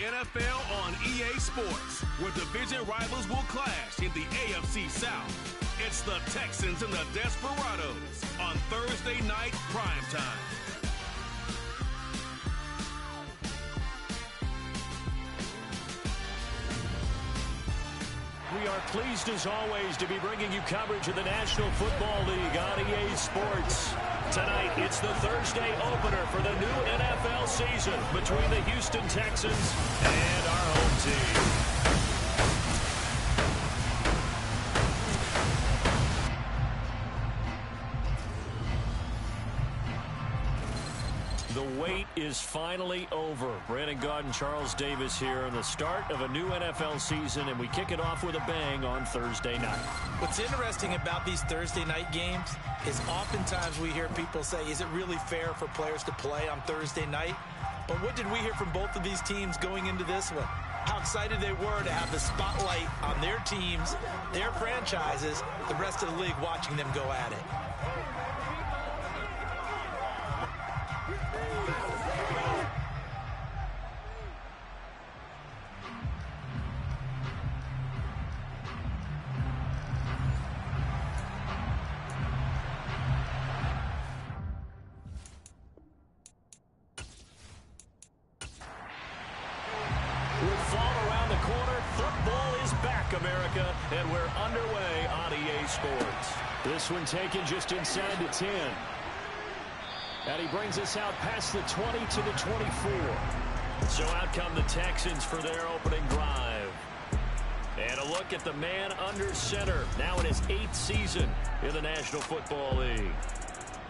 NFL on EA Sports, where division rivals will clash in the AFC South. It's the Texans and the Desperados on Thursday night primetime. We are pleased, as always, to be bringing you coverage of the National Football League on EA Sports. Tonight, it's the Thursday opener for the new NFL season between the Houston Texans and our home team. The wait is finally over. Brandon Gaud and Charles Davis here on the start of a new NFL season, and we kick it off with a bang on Thursday night. What's interesting about these Thursday night games is oftentimes we hear people say, is it really fair for players to play on Thursday night? But what did we hear from both of these teams going into this one? How excited they were to have the spotlight on their teams, their franchises, the rest of the league watching them go at it. America, and we're underway on EA Sports. This one taken just inside the 10. And he brings us out past the 20 to the 24. So out come the Texans for their opening drive. And a look at the man under center, now in his 8th season in the National Football League.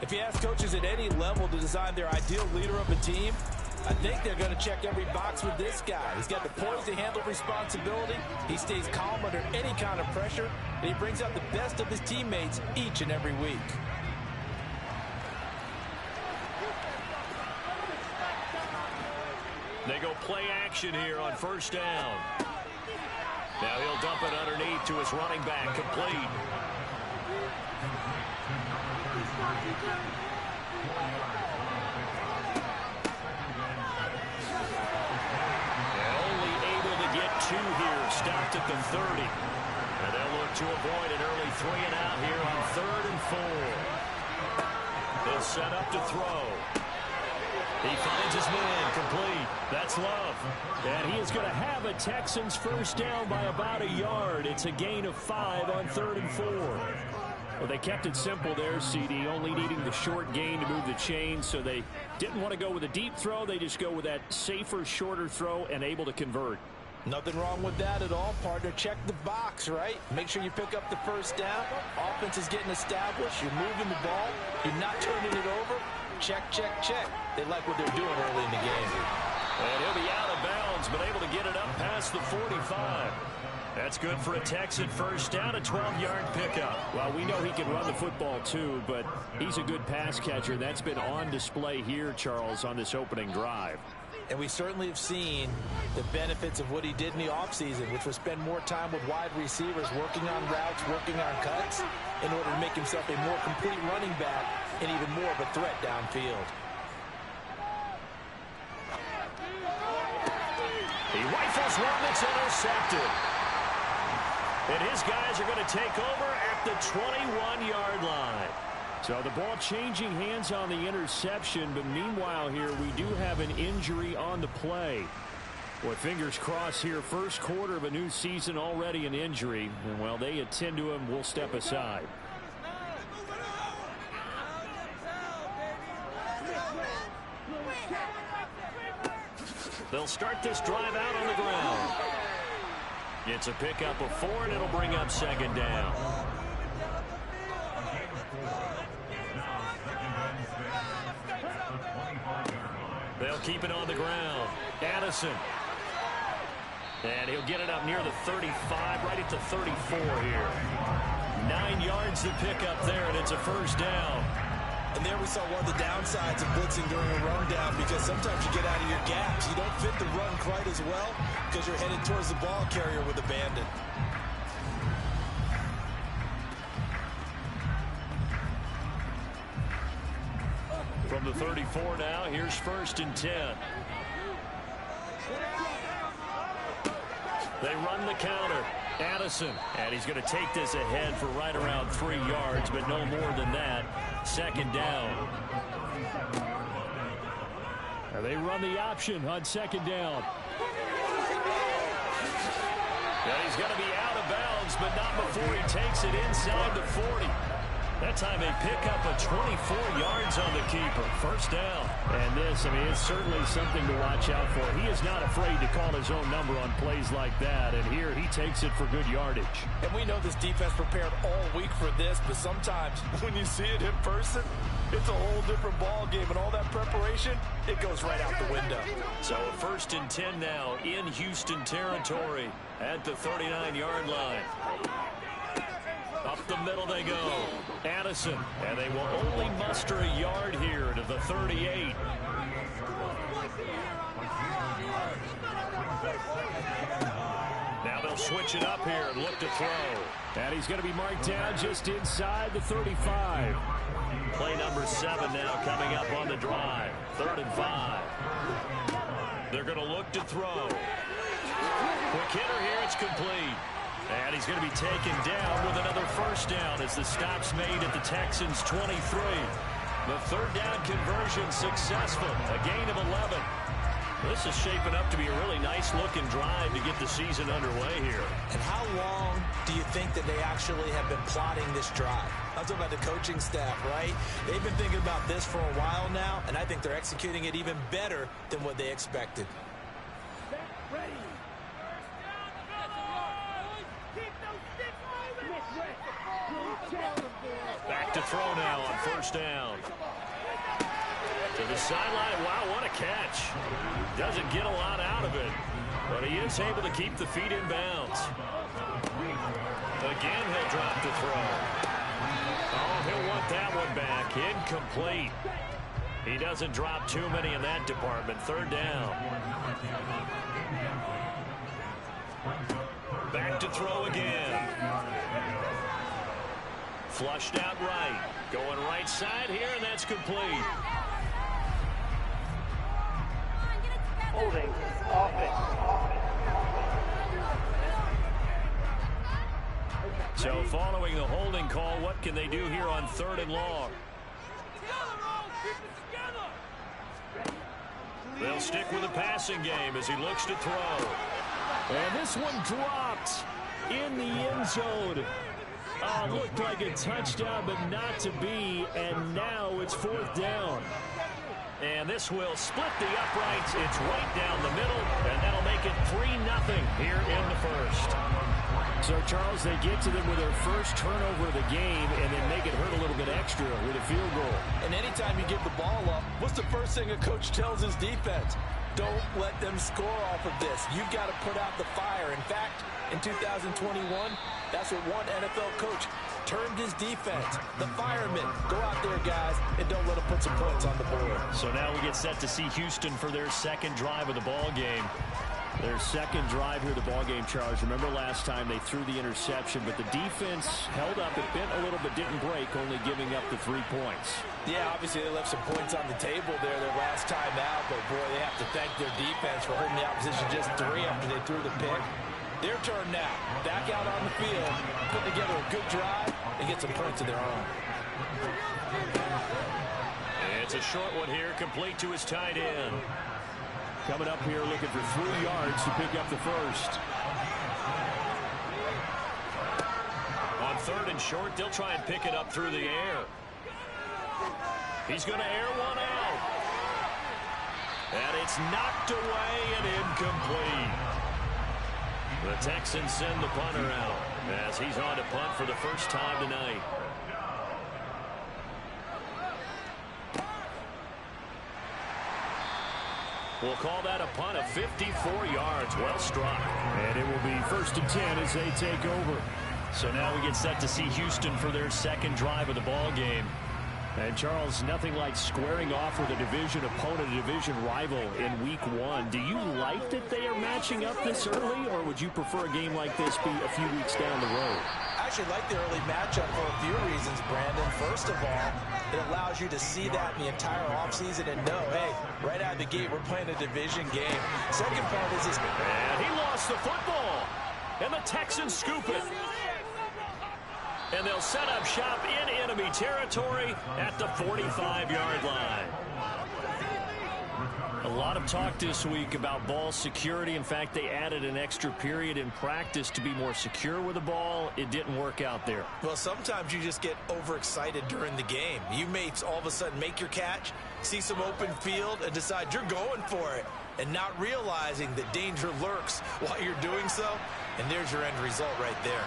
If you ask coaches at any level to design their ideal leader of a team, I think they're going to check every box with this guy. He's got the poise to handle responsibility. He stays calm under any kind of pressure, and he brings out the best of his teammates each and every week. They go play action here on first down. Now he'll dump it underneath to his running back, complete. Here, stopped at the 30. And they'll look to avoid an early 3-and-out here on 3rd and 4. They'll set up to throw. He finds his man, complete. That's Love. And he is going to have a Texans first down by about a yard. It's a gain of 5 on 3rd and 4. Well, they kept it simple there, CD, only needing the short gain to move the chain, so they didn't want to go with a deep throw. They just go with that safer, shorter throw and able to convert. Nothing wrong with that at all, partner. Check the box, right? Make sure you pick up the first down. Offense is getting established. You're moving the ball. You're not turning it over. Check, check, check. They like what they're doing early in the game. And he'll be out of bounds, but able to get it up past the 45. That's good for a Texan first down, a 12-yard pickup. Well, we know he can run the football too, but he's a good pass catcher. That's been on display here, Charles, on this opening drive. And we certainly have seen the benefits of what he did in the offseason, which was spend more time with wide receivers, working on routes, working on cuts, in order to make himself a more complete running back and even more of a threat downfield. He rifles one that's intercepted. And his guys are going to take over at the 21-yard line. So the ball changing hands on the interception, but meanwhile here we do have an injury on the play. Boy, fingers crossed here, first quarter of a new season, already an injury. And while they attend to him, we'll step aside. They'll start this drive out on the ground. It's a pickup of 4, and it'll bring up 2nd down. They'll keep it on the ground. Addison. And he'll get it up near the 35, right at the 34 here. 9 yards to pick up there, and it's a first down. And there we saw one of the downsides of blitzing during a rundown, because sometimes you get out of your gaps. You don't fit the run quite as well because you're headed towards the ball carrier with abandon. From the 34 now, here's 1st and 10. They run the counter. Addison, and he's going to take this ahead for right around 3 yards, but no more than that. Second down. And they run the option on second down. And he's going to be out of bounds, but not before he takes it inside the 40. That time they pick up a 24 yards on the keeper. First down. And this, I mean, it's certainly something to watch out for. He is not afraid to call his own number on plays like that. And here he takes it for good yardage. And we know this defense prepared all week for this, but sometimes when you see it in person, it's a whole different ball game. And all that preparation, it goes right out the window. So 1st and 10 now in Houston territory at the 39-yard line. Up the middle they go. Addison, and they will only muster a yard here to the 38. Now they'll switch it up here and look to throw. And he's going to be marked down just inside the 35. Play number 7 now coming up on the drive. 3rd and 5. They're going to look to throw. Quick hitter here, it's complete. And he's going to be taken down with another first down as the stop's made at the Texans' 23. The 3rd down conversion successful. A gain of 11. This is shaping up to be a really nice-looking drive to get the season underway here. And how long do you think that they actually have been plotting this drive? I'm talking about the coaching staff, right? They've been thinking about this for a while now, and I think they're executing it even better than what they expected. Ready. Back to throw now on 1st down. To the sideline. Wow, what a catch. Doesn't get a lot out of it, but he is able to keep the feet in bounds. Again, he'll drop the throw. Oh, he'll want that one back. Incomplete. He doesn't drop too many in that department. 3rd down. Back to throw again. Flushed out right. Going right side here, and that's complete. Holding. Offense. So following the holding call, what can they do here on 3rd and long? They'll stick with the passing game as he looks to throw. And this one dropped in the end zone. Looked like a touchdown, but not to be. And now it's 4th down. And this will split the uprights. It's right down the middle, and that'll make it 3-0 here in the 1st. So, Charles, they get to them with their first turnover of the game and then make it hurt a little bit extra with a field goal. And anytime you give the ball up, what's the first thing a coach tells his defense? Don't let them score off of this. You've got to put out the fire. In fact, in 2021, that's what one NFL coach termed his defense. The firemen. Go out there, guys, and don't let them put some points on the board. So now we get set to see Houston for their 2nd drive of the ball game. Their 2nd drive here of the ball game, Charles. Remember last time they threw the interception, but the defense held up. It bent a little but didn't break, only giving up the 3 points. Yeah, obviously they left some points on the table there their last time out, but boy, they have to thank their defense for holding the opposition just 3 after they threw the pick. Their turn now. Back out on the field, put together a good drive, and get some points of their own. It's a short one here, complete to his tight end. Coming up here looking for 3 yards to pick up the first. On 3rd and short, they'll try and pick it up through the air. He's going to air one out. And it's knocked away and incomplete. The Texans send the punter out as he's on to punt for the first time tonight. We'll call that a punt of 54 yards. Well struck. And it will be 1st and 10 as they take over. So now we get set to see Houston for their 2nd drive of the ball game. And, Charles, nothing like squaring off with a division opponent, a division rival in Week 1. Do you like that they are matching up this early, or would you prefer a game like this be a few weeks down the road? I actually like the early matchup for a few reasons, Brandon. First of all, it allows you to see that in the entire offseason and know, hey, right out of the gate, we're playing a division game. Second part is this. And he lost lost the football. And the Texans scoop it. And they'll set up shop in enemy territory at the 45-yard line. A lot of talk this week about ball security. In fact, they added an extra period in practice to be more secure with the ball. It didn't work out there. Well, sometimes you just get overexcited during the game. You may all of a sudden make your catch, see some open field, and decide you're going for it, and not realizing that danger lurks while you're doing so. And there's your end result right there.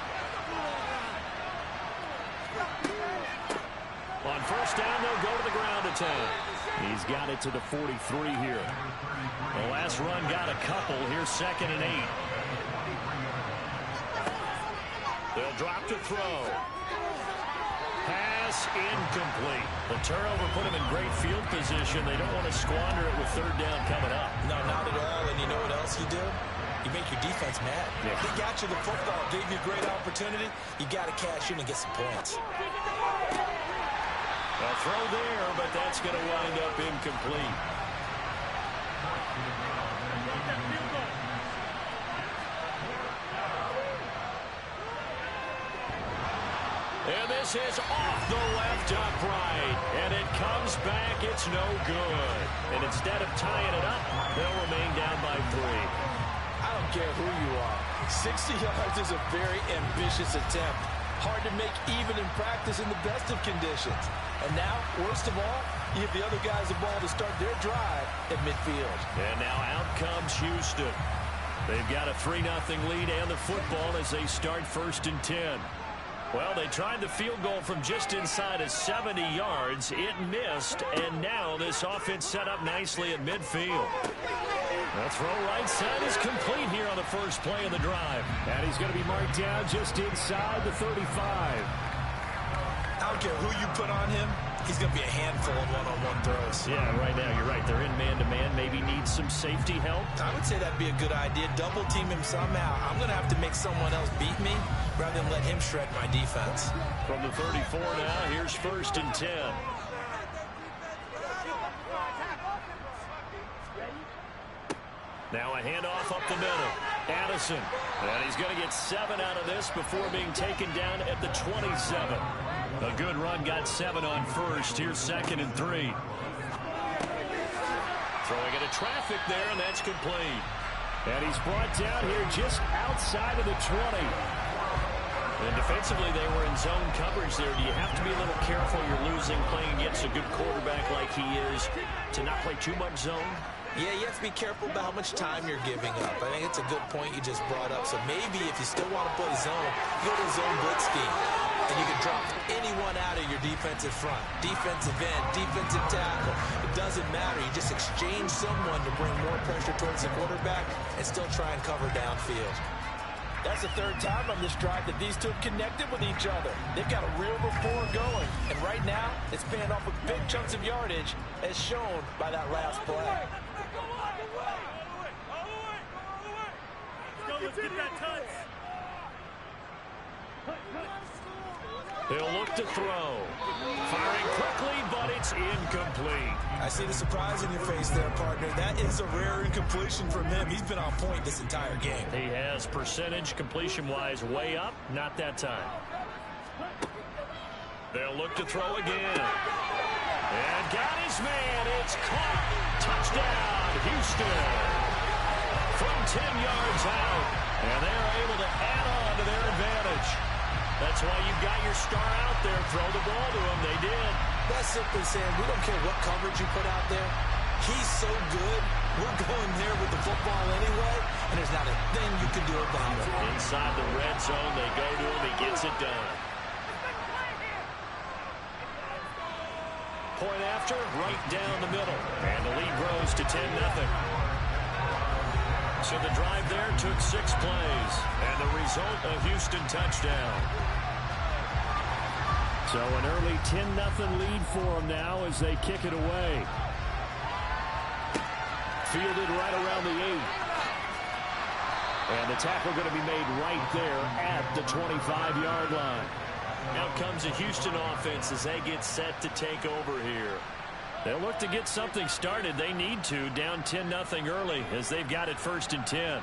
On first down, they'll go to the ground attack. He's got it to the 43 here. The last run got a couple. Here's 2nd and 8. They'll drop to throw. Pass incomplete. The turnover put him in great field position. They don't want to squander it with 3rd down coming up. No, not at all. And you know what else you do? You make your defense mad. Yeah. They got you the football, gave you a great opportunity. You got to cash in and get some points. A throw there, but that's going to wind up incomplete. And this is off the left upright. And it comes back. It's no good. And instead of tying it up, they'll remain down by 3. I don't care who you are. 60 yards is a very ambitious attempt. Hard to make even in practice in the best of conditions. And now, worst of all, you give the other guys the ball to start their drive at midfield. And now out comes Houston. They've got a 3-0 lead and the football as they start 1st and 10. Well, they tried the field goal from just inside of 70 yards. It missed, and now this offense set up nicely at midfield. The throw right side is complete here on the first play of the drive. And he's going to be marked down just inside the 35. I don't care who you put on him. He's going to be a handful of one-on-one throws. Yeah, right now you're right. They're in man-to-man. Maybe needs some safety help. I would say that'd be a good idea. Double team him somehow. I'm going to have to make someone else beat me rather than let him shred my defense. From the 34 now, here's 1st and 10. Now a handoff up the middle. Addison. And he's going to get 7 out of this before being taken down at the 27. A good run, got 7 on first. Here's 2nd and 3. Throwing into traffic there, and that's complete. And he's brought down here just outside of the 20. And defensively, they were in zone coverage there. Do you have to be a little careful? You're losing, playing against a good quarterback like he is, to not play too much zone? Yeah, you have to be careful about how much time you're giving up. I think it's a good point you just brought up. So maybe if you still want to play zone, go to a zone blitz scheme. And you can drop anyone out of your defensive front. Defensive end, defensive tackle. It doesn't matter. You just exchange someone to bring more pressure towards the quarterback and still try and cover downfield. That's the 3rd time on this drive that these two have connected with each other. They've got a real rapport going. And right now, it's paying off with big chunks of yardage, as shown by that last play. Let's get that touch. He'll look to throw. Firing quickly, but it's incomplete. I see the surprise in your face there, partner. That is a rare incompletion from him. He's been on point this entire game. He has percentage completion-wise way up. Not that time. They'll look to throw again. And got his man. It's caught. Touchdown, Houston. From 10 yards out. And they're able to add on to their advantage. That's why you've got your star out there. Throw the ball to him. They did. That's simply saying we don't care what coverage you put out there. He's so good. We're going there with the football anyway, and there's not a thing you can do about it. Inside the red zone, they go to him. He gets it done. Point after, right down the middle. And the lead grows to 10-0. So the drive there took 6 plays. And the result, a Houston touchdown. So an early 10-0 lead for them now as they kick it away. Fielded right around the 8. And the tackle going to be made right there at the 25-yard line. Out comes a Houston offense as they get set to take over here. They'll look to get something started. They need to, down 10-0 early as they've got it 1st and 10.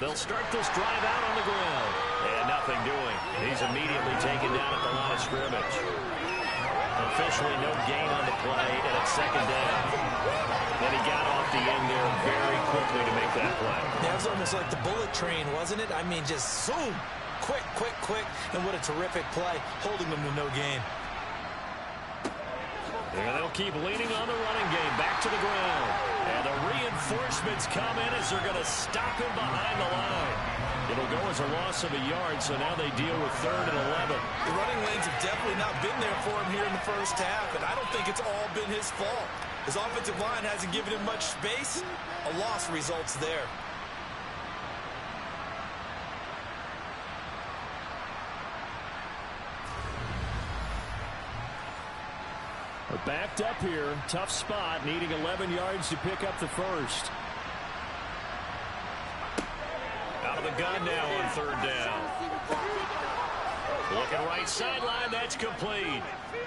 They'll start this drive out on the ground. And nothing doing. He's immediately taken down at the line of scrimmage. Officially no gain on the play, and it's second down. And he got off the end there very quickly to make that play. That was almost like the bullet train, wasn't it? I mean, just zoom. Quick, quick, quick. And what a terrific play, holding them to no gain. And they'll keep leaning on the running game. Back to the ground. And the reinforcements come in as they're going to stop him behind the line. It'll go as a loss of a yard, so now they deal with 3rd and 11. The running lanes have definitely not been there for him here in the first half, and I don't think it's all been his fault. His offensive line hasn't given him much space. A loss results there. We're backed up here. Tough spot, needing 11 yards to pick up the first. Out of the gun now on 3rd down. Looking right sideline, that's complete.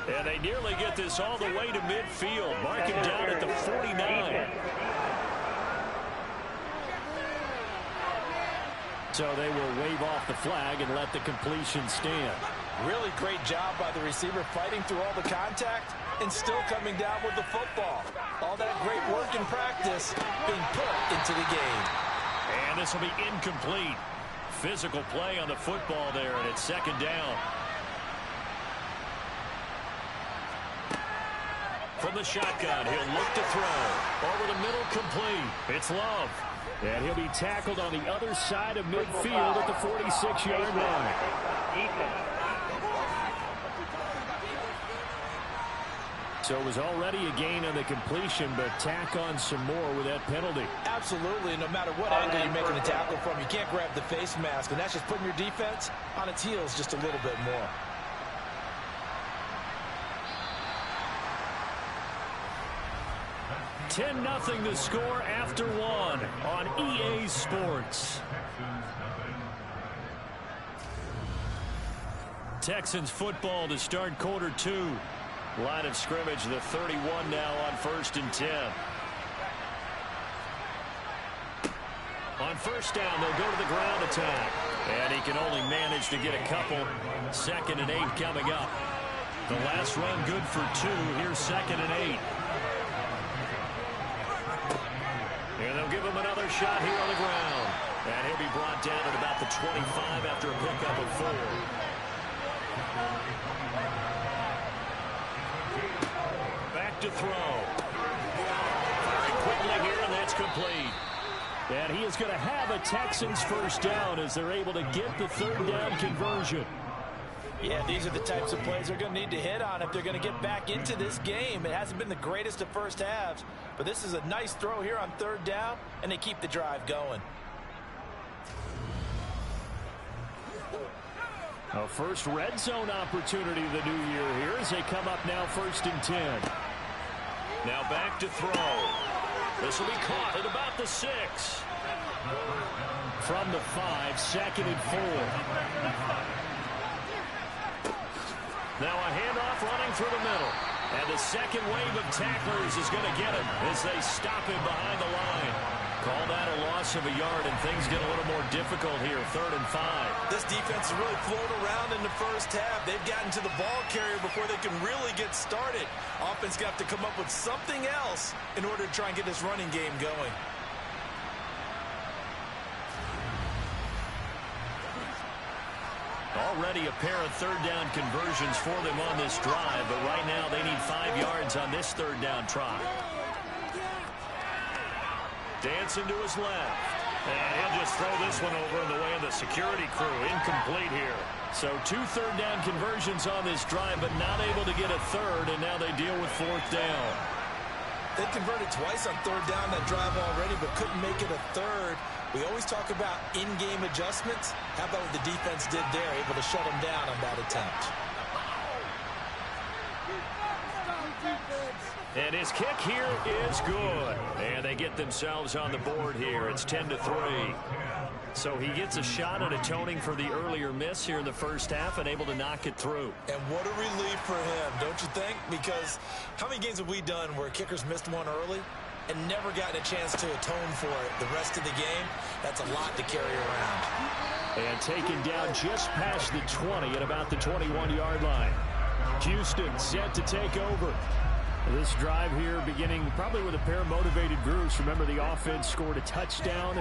And they nearly get this all the way to midfield. Mark him down at the 49. So they will wave off the flag and let the completion stand. Really great job by the receiver fighting through all the contact and still coming down with the football. All that great work in practice being put into the game. And this will be incomplete. Physical play on the football there, and it's 2nd down. From the shotgun, he'll look to throw. Over the middle, complete. It's Love. And he'll be tackled on the other side of midfield at the 46-yard line. So it was already a gain on the completion, but tack on some more with that penalty. Absolutely. No matter what angle you're making a tackle from, you can't grab the face mask, and that's just putting your defense on its heels just a little bit more. $10-0 the score after 1 on EA Sports. Texans football to start quarter 2. Line of scrimmage, the 31 now on 1st and 10. On 1st down, they'll go to the ground attack. And he can only manage to get a couple. 2nd and 8 coming up. The last run good for 2. Here's 2nd and 8. And they'll give him another shot here on the ground. And he'll be brought down at about the 25 after a pickup of 4. Back to throw. Very quickly here, and that's complete. And he is going to have a Texans 1st down as they're able to get the 3rd down conversion. Yeah, these are the types of plays they're going to need to hit on if they're going to get back into this game. It hasn't been the greatest of first halves, but this is a nice throw here on 3rd down, and they keep the drive going. A first red zone opportunity the new year here as they come up now 1st and 10. Now back to throw. This will be caught at about the 6. From the 5, 2nd and 4. Now a handoff running through the middle. And the second wave of tacklers is going to get him as they stop him behind the line. Call that a loss of a yard, and things get a little more difficult here, 3rd and 5. This defense has really flown around in the first half. They've gotten to the ball carrier before they can really get started. Offense got to come up with something else in order to try and get this running game going. Already a pair of 3rd down conversions for them on this drive, but right now they need 5 yards on this 3rd down try. Dancing to his left. And he'll just throw this one over in the way of the security crew. Incomplete here. So 2 3rd down conversions on this drive, but not able to get a 3rd, and now they deal with 4th down. They converted twice on 3rd down that drive already, but couldn't make it a 3rd. We always talk about in-game adjustments. How about what the defense did there, able to shut them down on that attempt? And his kick here is good. And they get themselves on the board here. It's 10-3. So he gets a shot at atoning for the earlier miss here in the first half and able to knock it through. And what a relief for him, don't you think? Because how many games have we done where kickers missed one early? and never gotten a chance to atone for it the rest of the game, that's a lot to carry around. And taken down just past the 20 at about the 21-yard line. Houston set to take over. This drive here beginning probably with a pair of motivated groups. Remember, the offense scored a touchdown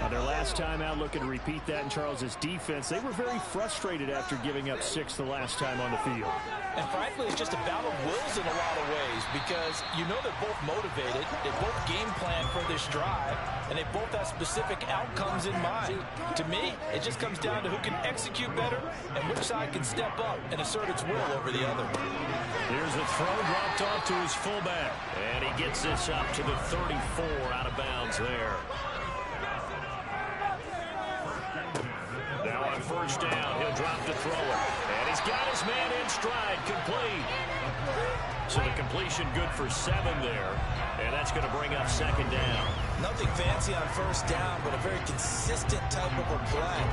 their last time out. Looking to repeat that in Charles's defense. They were very frustrated after giving up 6 the last time on the field. And frankly, it's just a battle of wills in a lot of ways because you know they're both motivated. They both game plan for this drive, and they both have specific outcomes in mind. To me, it just comes down to who can execute better and which side can step up and assert its will over the other. Here's a throw dropped off to his fullback, and he gets this up to the 34 out of bounds there. Now on first down, he'll drop to throw it. And he's got his man in stride, complete. So the completion good for 7 there. And that's going to bring up second down. Nothing fancy on first down, but a very consistent type of a play.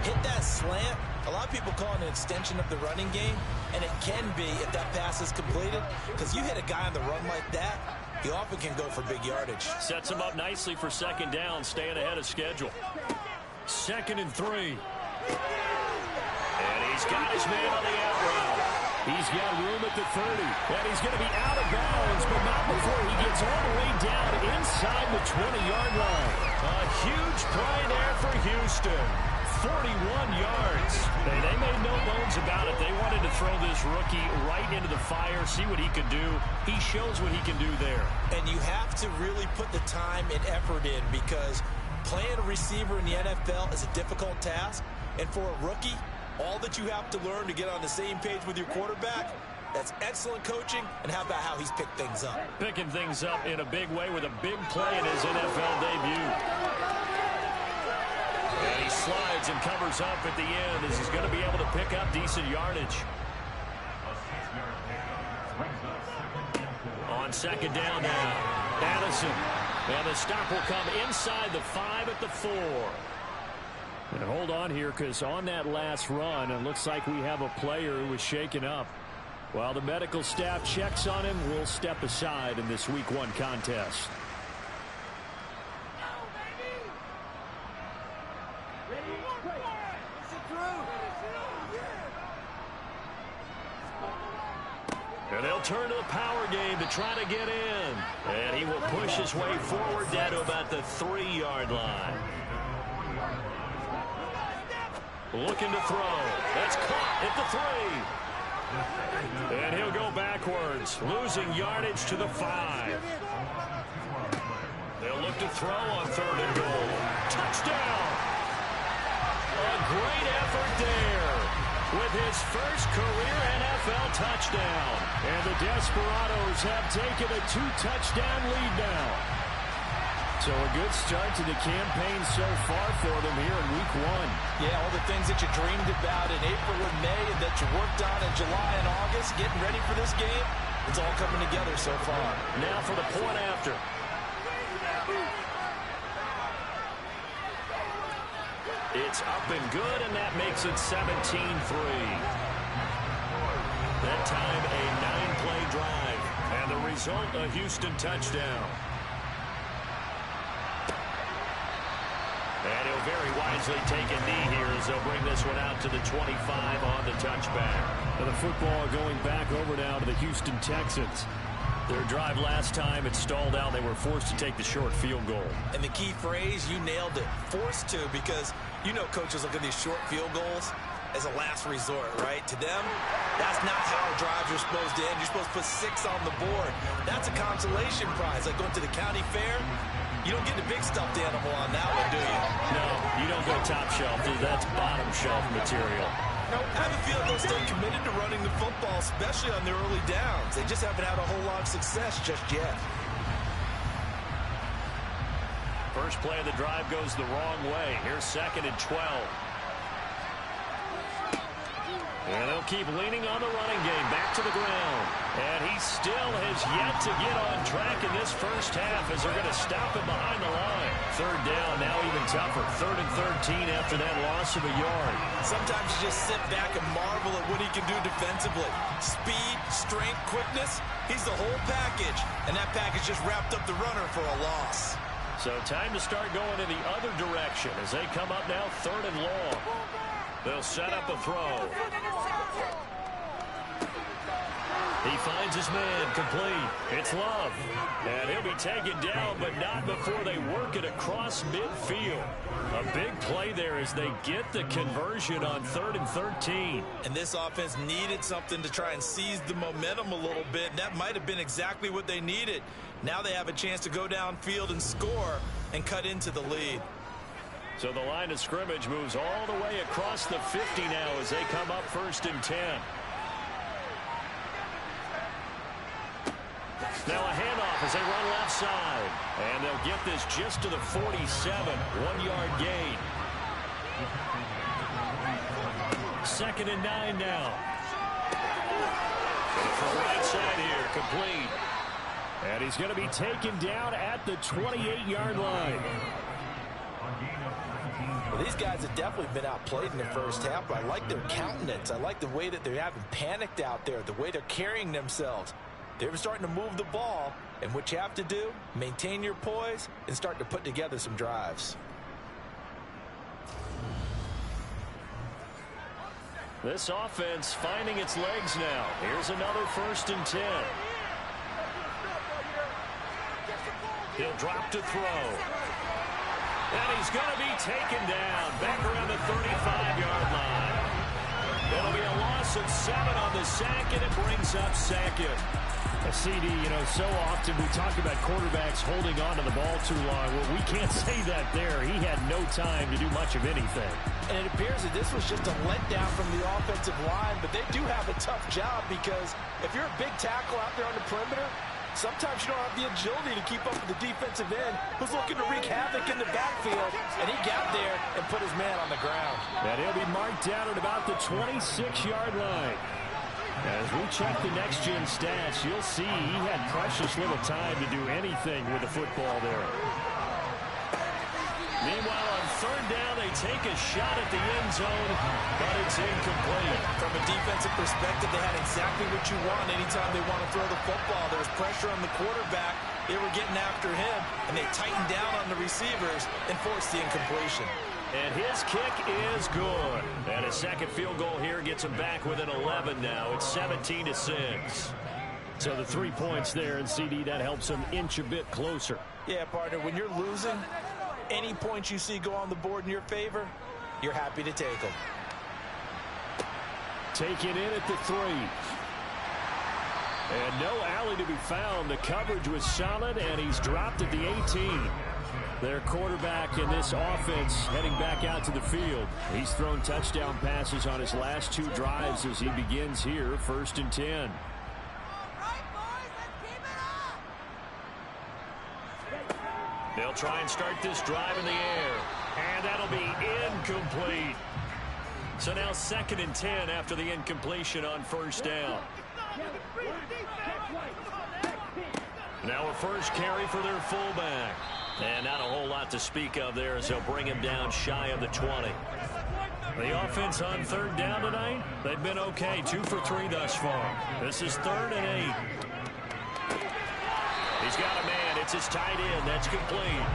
Hit that slant. A lot of people call it an extension of the running game, and it can be if that pass is completed, because you hit a guy on the run like that, he often can go for big yardage. Sets him up nicely for second down, staying ahead of schedule. 2nd and 3. And he's got his man on the out route. He's got room at the 30. And he's going to be out of bounds, but not before he gets all the way down inside the 20-yard line. A huge play there for Houston. 41 yards. They made no bones about it. They wanted to throw this rookie right into the fire, see what he could do. He shows what he can do there. And you have to really put the time and effort in because playing a receiver in the NFL is a difficult task. And for a rookie, all that you have to learn to get on the same page with your quarterback, that's excellent coaching. And how about how he's picked things up? Picking things up in a big way with a big play in his NFL debut. And he slides and covers up at the end as he's going to be able to pick up decent yardage. On second down now, Addison. And the stop will come inside the 5 at the 4. And hold on here, because on that last run, it looks like we have a player who was shaken up. While the medical staff checks on him, we'll step aside in this Week 1 contest. And they'll turn to the power game to try to get in. And he will push his way forward down to about the 3-yard line. Looking to throw. That's caught at the 3. And he'll go backwards, losing yardage to the 5. They'll look to throw on 3rd and goal. Touchdown! A great effort there with his first career NFL touchdown. And the Desperados have taken a 2-touchdown lead now. So a good start to the campaign so far for them here in Week 1. Yeah, all the things that you dreamed about in April and May and that you worked on in July and August, getting ready for this game, it's all coming together so far. Now for the point after. It's up and good, and that makes it 17-3. That time a 9-play drive, and the result a Houston touchdown. And he'll very wisely take a knee here as they'll bring this one out to the 25 on the touchback. And the football going back over now to the Houston Texans. Their drive last time, it stalled out. They were forced to take the short field goal. And the key phrase, you nailed it, forced to, because you know coaches look at these short field goals as a last resort, right? To them, that's not how drives are supposed to end. You're supposed to put 6 on the board. That's a consolation prize, like going to the county fair. You don't get the big stuffed animal on that one, do you? No, you don't go top shelf. That's bottom shelf material. No, I have a feeling they'll stay committed to running the football, especially on their early downs. They just haven't had a whole lot of success just yet. First play of the drive goes the wrong way. Here's 2nd and 12. And they'll keep leaning on the running game. Back to the ground. And he still has yet to get on track in this first half as they're going to stop him behind the line. Third down, now even tougher. 3rd and 13 after that loss of a yard. Sometimes you just sit back and marvel at what he can do defensively. Speed, strength, quickness, he's the whole package. And that package just wrapped up the runner for a loss. So time to start going in the other direction as they come up now 3rd and long. They'll set up a throw. He finds his man, complete. It's Love. And he'll be taken down, but not before they work it across midfield. A big play there as they get the conversion on 3rd and 13. And this offense needed something to try and seize the momentum a little bit, and that might have been exactly what they needed. Now they have a chance to go downfield and score and cut into the lead. So the line of scrimmage moves all the way across the 50 now as they come up 1st and 10. Now a handoff as they run left side. And they'll get this just to the 47. 1-yard gain. 2nd and 9 now. From right side here, complete. And he's going to be taken down at the 28-yard line. Well, these guys have definitely been outplayed in the first half, but I like their countenance. I like the way that they haven't panicked out there, the way they're carrying themselves. They're starting to move the ball, and what you have to do, maintain your poise and start to put together some drives. This offense finding its legs now. Here's another 1st and 10. He'll drop to throw. And he's going to be taken down back around the 35-yard line. It'll be a loss of 7 on the sack, and it brings up 2nd. A CD, you know, so often we talk about quarterbacks holding on to the ball too long. Well, we can't say that there. He had no time to do much of anything. And it appears that this was just a letdown from the offensive line, but they do have a tough job because if you're a big tackle out there on the perimeter, sometimes you don't have the agility to keep up with the defensive end who's looking to wreak havoc in the backfield, and he got there and put his man on the ground. And he'll be marked down at about the 26-yard line. As we check the next-gen stats, you'll see he had precious little time to do anything with the football there. Meanwhile, on 3rd down, they take a shot at the end zone, but it's incomplete. From a defensive perspective, they had exactly what you want anytime they want to throw the football. There was pressure on the quarterback. They were getting after him, and they tightened down on the receivers and forced the incompletion. And his kick is good. And a 2nd field goal here gets him back within 11 now. It's 17-6. So the 3 points there, and CD, that helps him inch a bit closer. Yeah, partner, when you're losing, any points you see go on the board in your favor, you're happy to take them. Taken in at the 3. And no alley to be found. The coverage was solid, and he's dropped at the 18. Their quarterback in this offense heading back out to the field. He's thrown touchdown passes on his last 2 drives as he begins here, 1st and 10. They'll try and start this drive in the air. And that'll be incomplete. So now 2nd and 10 after the incompletion on 1st down. Now a first carry for their fullback. And not a whole lot to speak of there as they'll bring him down shy of the 20. The offense on 3rd down tonight, they've been okay. 2 for 3 thus far. This is 3rd and 8. He's got a man. It's his tight end. That's complete.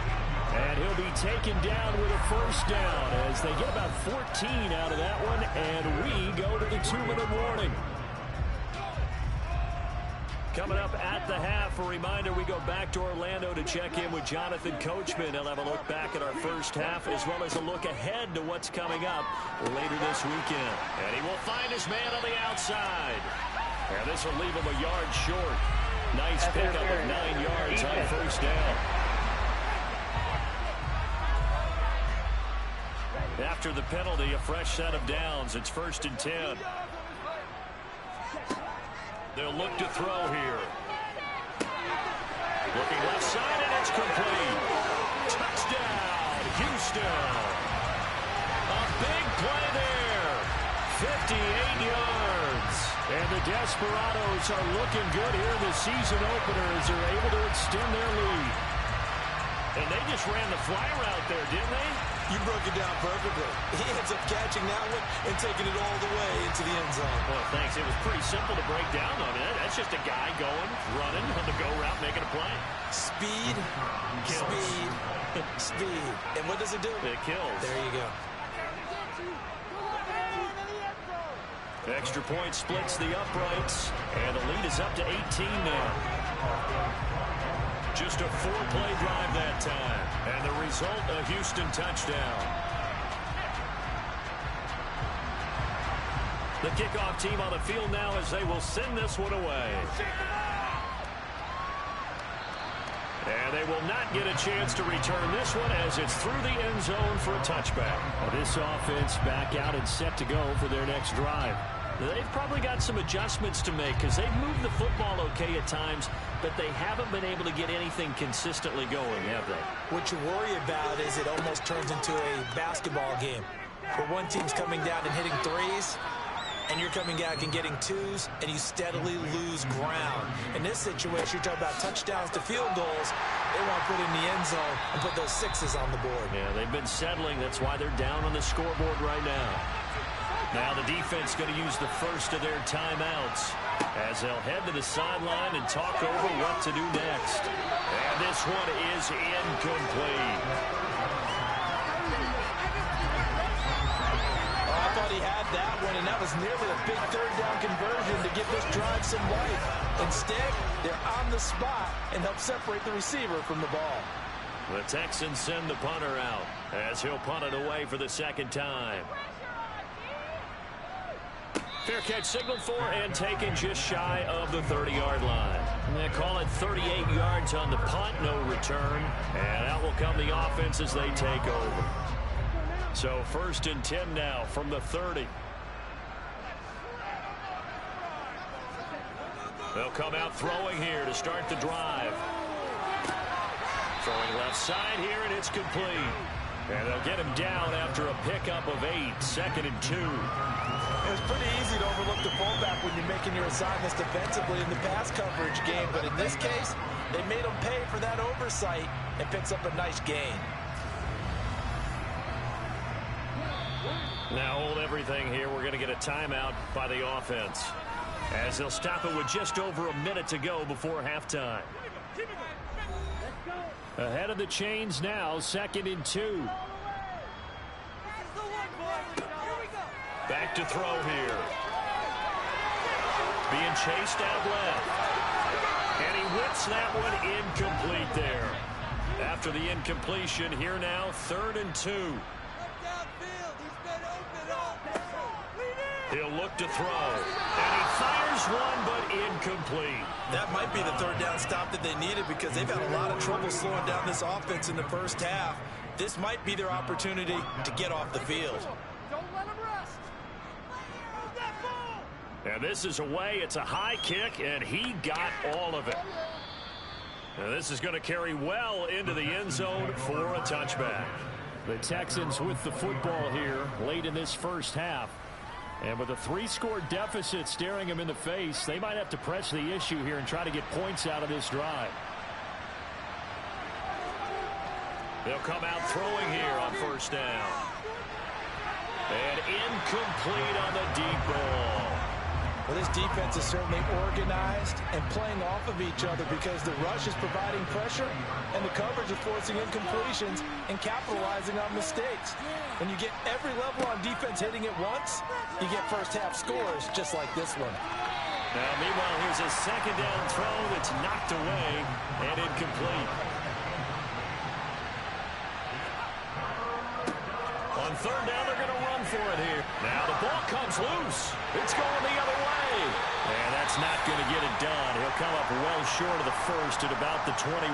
And he'll be taken down with a 1st down as they get about 14 out of that one. And we go to the 2-minute warning. Coming up at the half, a reminder, we go back to Orlando to check in with Jonathan Coachman. He'll have a look back at our first half as well as a look ahead to what's coming up later this weekend. And he will find his man on the outside. And this will leave him a yard short. Nice pickup of 9 yards on 1st down. After the penalty, a fresh set of downs. It's 1st and 10. They'll look to throw here. Looking left side, and it's complete. Touchdown, Houston. A big play there. 58 yards. And the Desperados are looking good here in the season opener as they're able to extend their lead. And they just ran the fly route there, didn't they? You broke it down perfectly. He ends up catching that one and taking it all the way into the end zone. Well, thanks. It was pretty simple to break down on it. That's just a guy going, running on the go route, making a play. Speed, Kills. speed, speed. And what does it do? It kills. There you go. Extra point splits the uprights, and the lead is up to 18 now. Just a 4-play drive that time, and the result, a Houston touchdown. The kickoff team on the field now as they will send this one away. And they will not get a chance to return this one as it's through the end zone for a touchback. This offense back out and set to go for their next drive. They've probably got some adjustments to make because they've moved the football okay at times, but they haven't been able to get anything consistently going, have they? What you worry about is it almost turns into a basketball game where one team's coming down and hitting threes, and you're coming back and getting twos, and you steadily lose ground. In this situation, you're talking about touchdowns to field goals. They want to put it in the end zone and put those sixes on the board. Yeah, they've been settling. That's why they're down on the scoreboard right now. Now the defense going to use the first of their timeouts as they'll head to the sideline and talk over what to do next. And this one is incomplete. I thought he had that one, and that was nearly a big third down conversion to give this drive some life. Instead, they're on the spot and help separate the receiver from the ball. The Texans send the punter out as he'll punt it away for the second time. Fair catch signaled for and taken just shy of the 30-yard line. And they call it 38 yards on the punt, no return. And out will come the offense as they take over. So 1st and 10 now from the 30. They'll come out throwing here to start the drive. Throwing left side here, and it's complete. And they'll get him down after a pickup of 8, 2nd and 2. It's pretty easy to overlook the fullback when you're making your assignments defensively in the pass coverage game, but in this case, they made him pay for that oversight and picks up a nice gain. Now hold everything here. We're going to get a timeout by the offense as they'll stop it with just over a minute to go before halftime. Ahead of the chains now, 2nd and 2. Back to throw here. Being chased out left. And he whips that one incomplete there. After the incompletion, here now, 3rd and 2. He'll look to throw. And he fires one, but incomplete. That might be the third down stop that they needed because they've had a lot of trouble slowing down this offense in the first half. This might be their opportunity to get off the field. Don't let him rest. And this is away. It's a high kick, and he got all of it. And this is going to carry well into the end zone for a touchback. The Texans with the football here late in this first half. And with a 3-score deficit staring them in the face, they might have to press the issue here and try to get points out of this drive. They'll come out throwing here on 1st down. And incomplete on the deep ball. Well, this defense is certainly organized and playing off of each other because the rush is providing pressure and the coverage is forcing incompletions and capitalizing on mistakes. When you get every level on defense hitting it once, you get first half scores just like this one. Now, meanwhile, here's a 2nd down throw that's knocked away and incomplete. On 3rd down, they're going to run for it here. Now the ball comes loose. It's going the other way. And that's not going to get it done. He'll come up well short of the first at about the 21.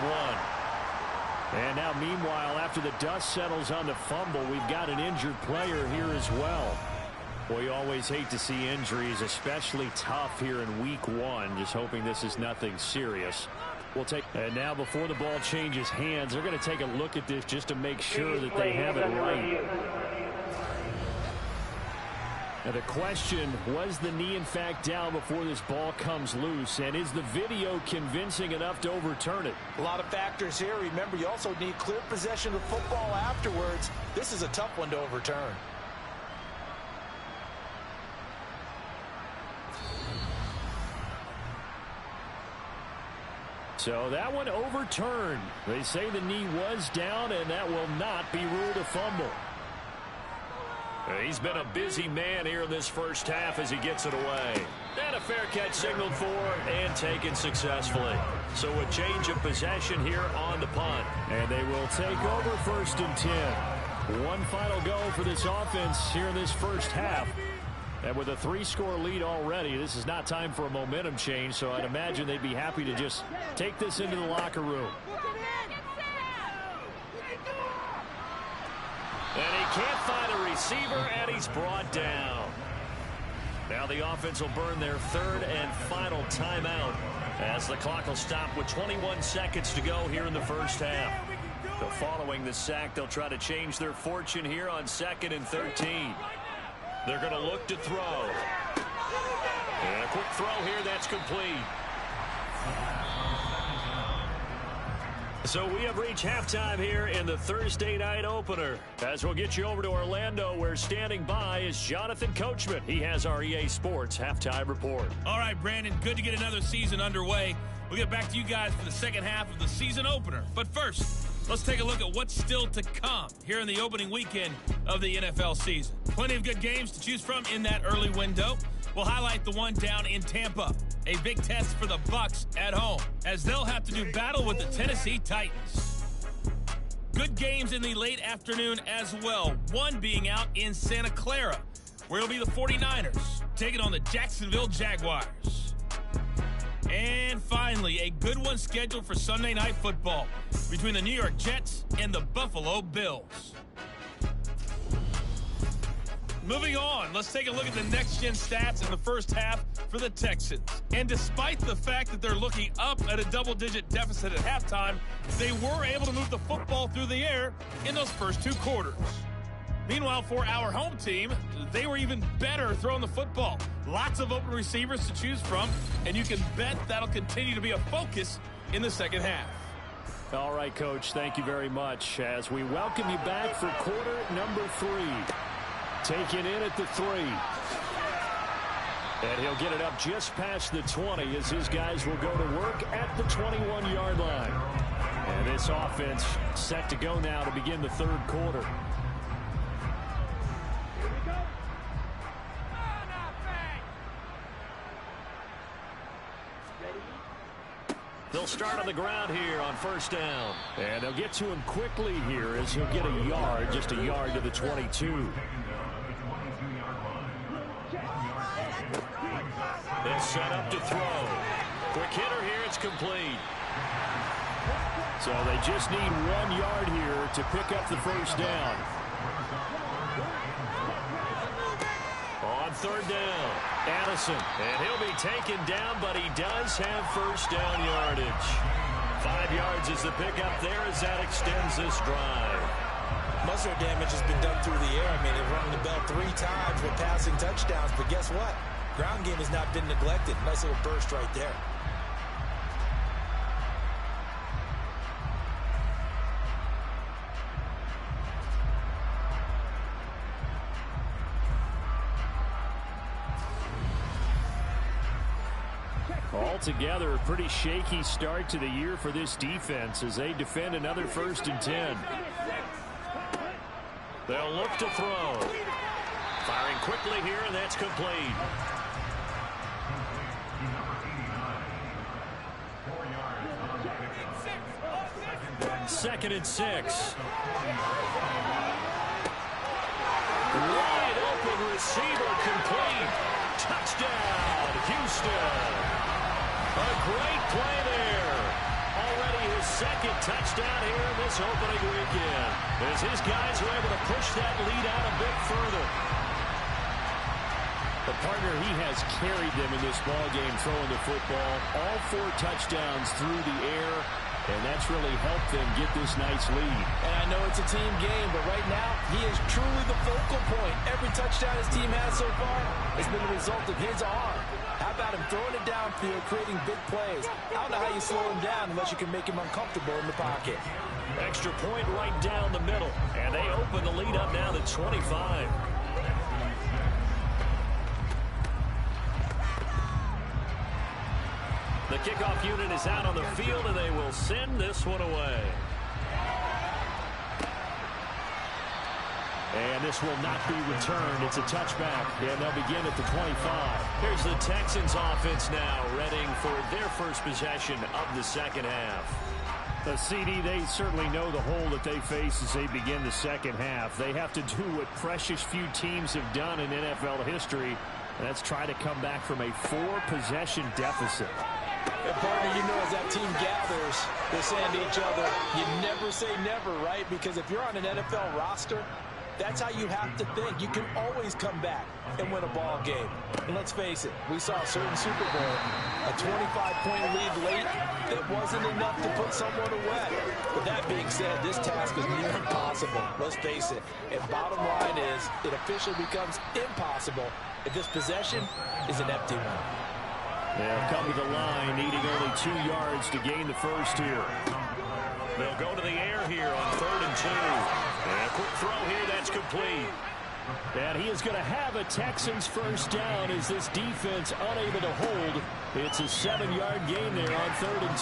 And now, meanwhile, after the dust settles on the fumble, we've got an injured player here as well. Well, you always hate to see injuries, especially tough here in week 1. Just hoping this is nothing serious. And now before the ball changes hands, they're going to take a look at this just to make sure that they have it right. And the question, was the knee in fact down before this ball comes loose? And is the video convincing enough to overturn it? A lot of factors here. Remember, you also need clear possession of the football afterwards. This is a tough one to overturn. So that one overturned. They say the knee was down, and that will not be ruled a fumble. He's been a busy man here in this first half as he gets it away. And a fair catch signaled for and taken successfully. So a change of possession here on the punt. And they will take over 1st and 10. One final go for this offense here in this first half. And with a 3-score lead already, this is not time for a momentum change, so I'd imagine they'd be happy to just take this into the locker room. And he can't find a receiver, and he's brought down. Now the offense will burn their 3rd and final timeout as the clock will stop with 21 seconds to go here in the first half. So following the sack, they'll try to change their fortune here on 2nd and 13. They're going to look to throw. And a quick throw here, that's complete. So we have reached halftime here in the Thursday night opener. As we'll get you over to Orlando, where standing by is Jonathan Coachman. He has our EA Sports halftime report. All right, Brandon, good to get another season underway. We'll get back to you guys for the second half of the season opener. But first, let's take a look at what's still to come here in the opening weekend of the NFL season. Plenty of good games to choose from in that early window. We'll highlight the one down in Tampa, a big test for the Bucs at home, as they'll have to do battle with the Tennessee Titans. Good games in the late afternoon as well, one being out in Santa Clara, where it'll be the 49ers taking on the Jacksonville Jaguars. And finally, a good one scheduled for Sunday Night Football between the New York Jets and the Buffalo Bills. Moving on, let's take a look at the next-gen stats in the first half for the Texans. And despite the fact that they're looking up at a double-digit deficit at halftime, they were able to move the football through the air in those first 2 quarters. Meanwhile, for our home team, they were even better throwing the football. Lots of open receivers to choose from, and you can bet that'll continue to be a focus in the second half. All right, Coach, thank you very much as we welcome you back for quarter number 3. Taken in at the 3. And he'll get it up just past the 20 as his guys will go to work at the 21-yard line. And this offense set to go now to begin the 3rd quarter. They'll start on the ground here on 1st down. And they'll get to him quickly here as he'll get a yard, just a yard to the 22. It's set up to throw. Quick hitter here, it's complete. So they just need 1 yard here to pick up the 1st down. On 3rd down, Addison. And he'll be taken down, but he does have 1st down yardage. 5 yards is the pickup there as that extends this drive. Most of their damage has been done through the air. I mean, they've rung the bell 3 times with passing touchdowns, but guess what? Ground game has not been neglected. Nice little burst right there. Altogether, a pretty shaky start to the year for this defense as they defend another 1st and 10. They'll look to throw. Firing quickly here, and that's complete. 2nd and 6. Wide open receiver complete. Touchdown, Houston. A great play there. Already his 2nd touchdown here in this opening weekend, as his guys are able to push that lead out a bit further. The partner, he has carried them in this ballgame throwing the football. All 4 touchdowns through the air. And that's really helped them get this nice lead. And I know it's a team game, but right now, he is truly the focal point. Every touchdown his team has so far has been the result of his arm. How about him throwing it downfield, creating big plays? I don't know how you slow him down unless you can make him uncomfortable in the pocket. Extra point right down the middle. And they open the lead up now to 25. The kickoff unit is out on the field, and they will send this one away. And this will not be returned. It's a touchback, and they'll begin at the 25. Here's the Texans offense now, readying for their first possession of the second half. The CD, they certainly know the hole that they face as they begin the second half. They have to do what precious few teams have done in NFL history, and that's try to come back from a 4-possession deficit. And partner, you know, as that team gathers, they're saying to each other, you never say never, right? Because if you're on an NFL roster, that's how you have to think. You can always come back and win a ball game. And let's face it, we saw a certain Super Bowl, a 25-point lead late that wasn't enough to put someone away. But that being said, this task is near impossible. Let's face it. And bottom line is, it officially becomes impossible if this possession is an empty one. They'll come to the line, needing only 2 yards to gain the first here. They'll go to the air here on 3rd and 2. And a quick throw here, that's complete. And he is going to have a Texans first down as this defense unable to hold. It's a 7-yard gain there on 3rd and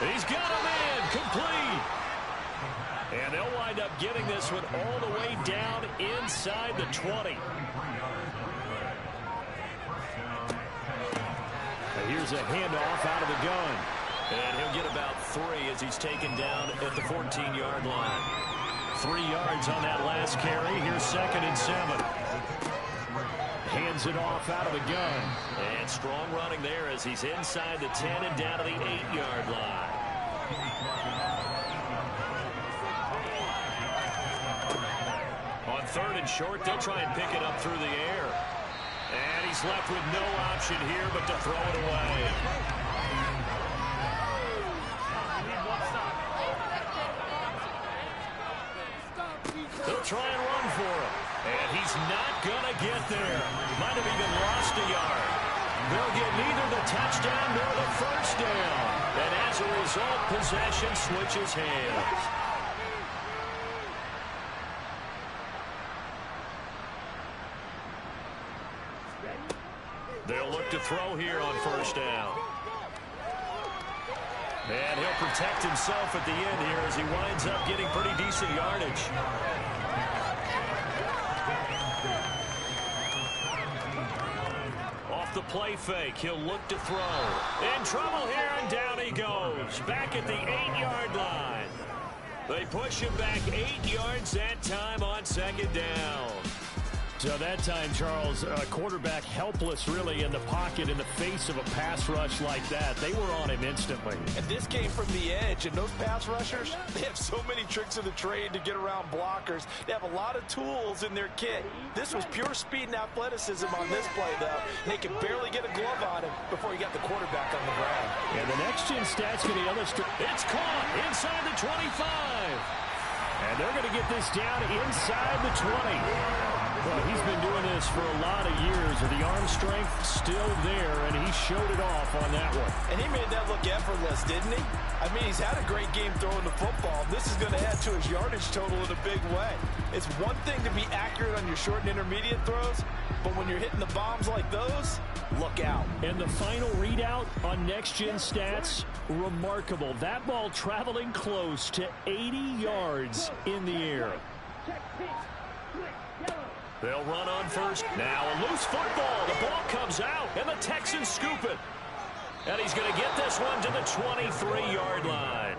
2. He's got him in, complete. And they'll wind up getting this one all the way down inside the 20. Here's a handoff out of the gun. And he'll get about 3 as he's taken down at the 14-yard line. 3 yards on that last carry. Here's 2nd and 7. Hands it off out of the gun. And strong running there as he's inside the 10 and down to the 8-yard line. On 3rd and short, they'll try and pick it up through the air. And he's left with no option here but to throw it away. They'll try and run for him. And he's not going to get there. Might have even lost a yard. They'll get neither the touchdown nor the first down. And as a result, possession switches hands. They'll look to throw here on first down. And he'll protect himself at the end here as he winds up getting pretty decent yardage. Off the play fake, he'll look to throw. In trouble here, and down he goes. Back at the 8-yard line. They push him back 8 yards that time on 2nd down. So that time, Charles, a quarterback helpless really in the pocket in the face of a pass rush like that. They were on him instantly. And this came from the edge, and those pass rushers, they have so many tricks of the trade to get around blockers. They have a lot of tools in their kit. This was pure speed and athleticism on this play, though. And they could barely get a glove on him before he got the quarterback on the ground. And the next-gen stats going to illustrate. It's caught inside the 25. And they're going to get this down inside the 20. Well, he's been doing this for a lot of years, and the arm strength still there, and he showed it off on that one. And he made that look effortless, didn't he? I mean, he's had a great game throwing the football. This is going to add to his yardage total in a big way. It's one thing to be accurate on your short and intermediate throws, but when you're hitting the bombs like those, look out. And the final readout on next-gen stats, remarkable. That ball traveling close to 80 yards in the air. They'll run on first. Now a loose football. The ball comes out, and the Texans scoop it. And he's going to get this one to the 23-yard line.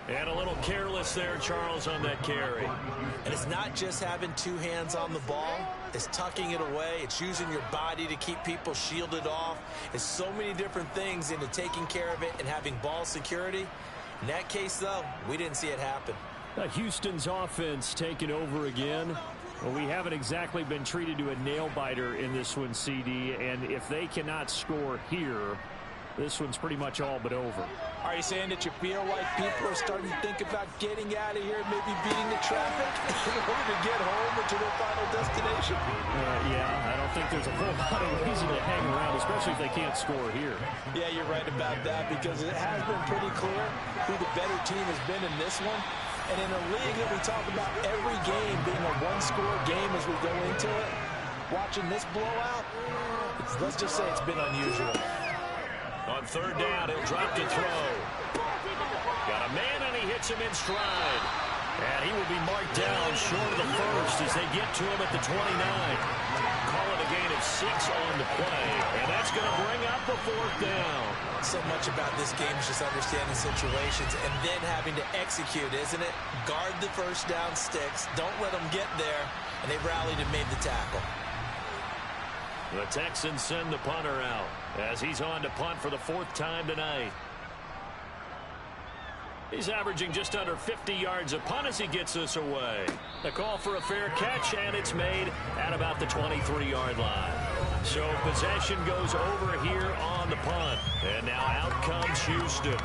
And a little careless there, Charles, on that carry. And it's not just having 2 hands on the ball. It's tucking it away. It's using your body to keep people shielded off. It's so many different things into taking care of it and having ball security. In that case, though, we didn't see it happen. Houston's offense taking over again. Well, we haven't exactly been treated to a nail-biter in this one, CD, and if they cannot score here, this one's pretty much all but over. Are you saying that you feel like people are starting to think about getting out of here, maybe beating the traffic in order to get home or to their final destination? Yeah, I don't think there's a whole lot of reason to hang around, especially if they can't score here. Yeah, you're right about that, because it has been pretty clear who the better team has been in this one. And in a league that we talk about every game being a one-score game as we go into it, watching this blowout, let's just say it's been unusual. On third down, he'll drop to throw. Got a man, and he hits him in stride. And he will be marked down short of the first as they get to him at the 29. Call it a gain of 6 on the play, and that's going to bring up a fourth down. So much about this game is just understanding situations and then having to execute, isn't it? Guard the first down sticks. Don't let them get there. And they rallied and made the tackle. The Texans send the punter out as he's on to punt for the 4th time tonight. He's averaging just under 50 yards a punt as he gets this away. The call for a fair catch, and it's made at about the 23-yard line. So possession goes over here on the punt. And now out comes Houston.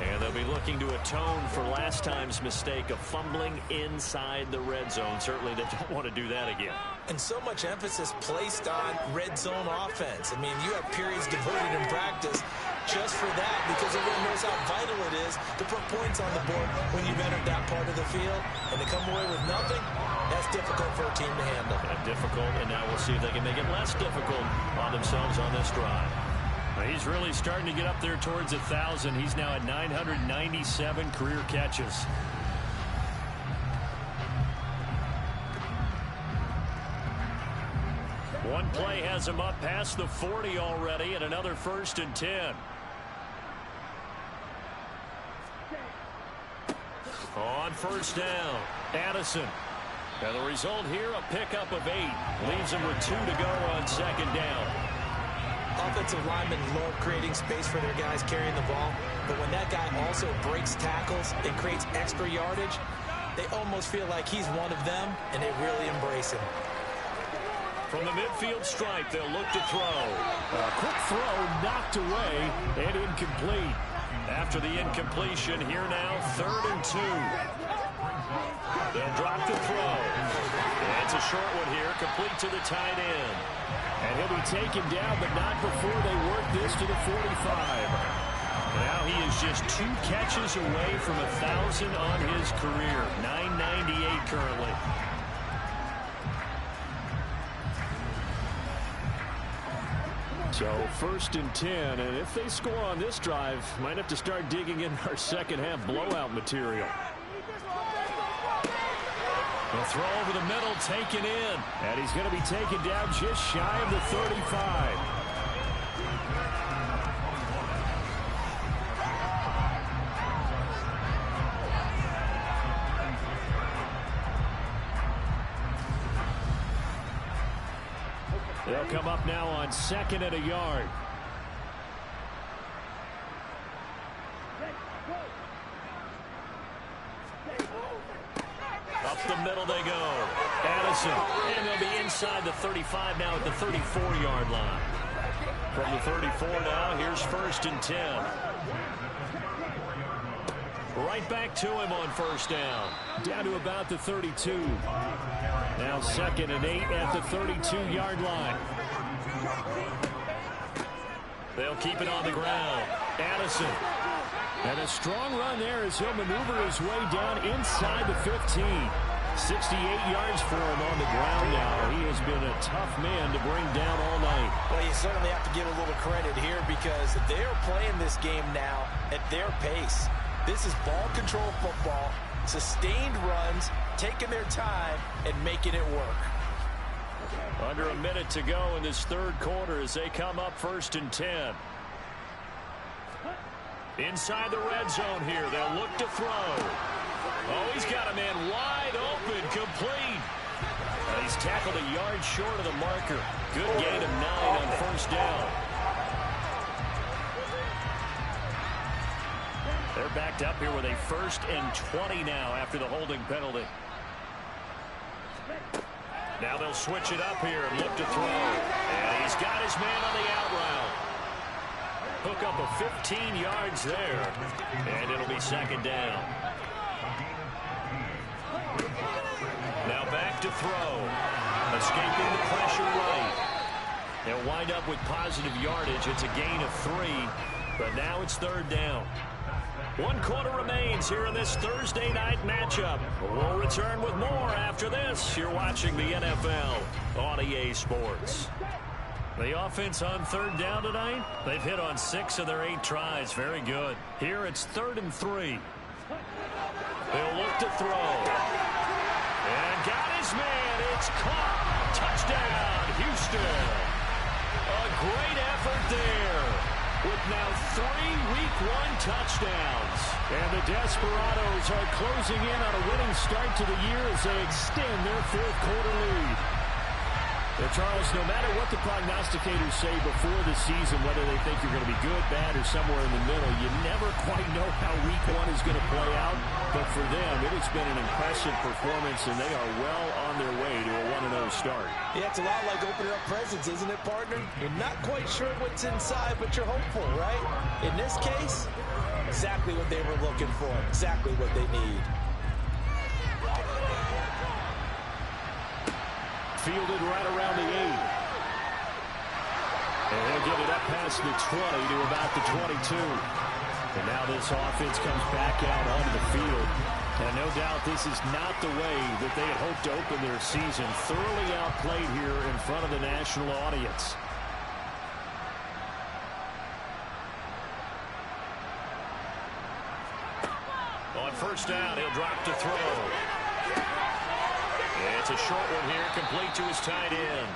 And they'll be looking to atone for last time's mistake of fumbling inside the red zone. Certainly they don't want to do that again. And so much emphasis placed on red zone offense. I mean, you have periods devoted in practice just for that, because everyone knows how vital it is to put points on the board when you've entered that part of the field. And to come away with nothing, that's difficult for a team to handle. Difficult, and now we'll see if they can make it less difficult on themselves on this drive. He's really starting to get up there towards 1,000. He's now at 997 career catches. One play has him up past the 40 already, and another 1st and 10. On first down, Addison. And the result here, a pickup of 8. Leaves him with 2 to go on 2nd down. Offensive linemen love creating space for their guys carrying the ball, but when that guy also breaks tackles and creates extra yardage, they almost feel like he's one of them, and they really embrace him. From the midfield stripe, they'll look to throw. A quick throw knocked away and incomplete. After the incompletion, here now, 3rd and 2. They'll drop the throw. It's a short one here, complete to the tight end. And he'll be taken down, but not before they work this to the 45. Now he is just 2 catches away from 1,000 on his career. 998 currently. So 1st and 10, and if they score on this drive, might have to start digging in our second half blowout material. The throw over the middle, taken in. And he's going to be taken down just shy of the 35. They'll come up now on 2nd and a yard. Up the middle they go. Addison. And they'll be inside the 35 now at the 34-yard line. From the 34 now, here's 1st and 10. Right back to him on 1st down. Down to about the 32. Now 2nd and 8 at the 32-yard line. They'll keep it on the ground. Addison. And a strong run there as he'll maneuver his way down inside the 15. 68 yards for him on the ground now. He has been a tough man to bring down all night. Well, you certainly have to give a little credit here because they're playing this game now at their pace. This is ball control football, sustained runs, taking their time, and making it work. Under a minute to go in this 3rd quarter as they come up 1st and 10. Inside the red zone here, they'll look to throw. Oh, he's got a man wide open, complete. He's tackled a yard short of the marker. Good gain of 9 on 1st down. They're backed up here with a 1st and 20 now after the holding penalty. Now they'll switch it up here and look to throw. And he's got his man on the out route. Hook up a 15 yards there, and it'll be second down. Now back to throw. Escaping the pressure right. They'll wind up with positive yardage. It's a gain of 3, but now it's third down. 1 quarter remains here in this Thursday night matchup. We'll return with more after this. You're watching the NFL on EA Sports. The offense on third down tonight, they've hit on 6 of their 8 tries. Very good. Here it's 3rd and 3. They'll look to throw. And got his man. It's caught. Touchdown, Houston. A great effort there with now 3 Week 1 touchdowns. And the Desperados are closing in on a winning start to the year as they extend their 4th quarter lead. Well, Charles, no matter what the prognosticators say before the season, whether they think you're going to be good, bad, or somewhere in the middle, you never quite know how Week 1 is going to play out. But for them, it has been an impressive performance, and they are well on their way to a 1-0 start. Yeah, it's a lot like opening up presents, isn't it, partner? You're not quite sure what's inside, but you're hopeful, right? In this case, exactly what they were looking for, exactly what they need. Fielded right around the 8. And he'll get it up past the 20 to about the 22. And now this offense comes back out onto the field. And no doubt this is not the way that they had hoped to open their season. Thoroughly outplayed here in front of the national audience. On first down, he'll drop to throw. It's a short one here, complete to his tight end.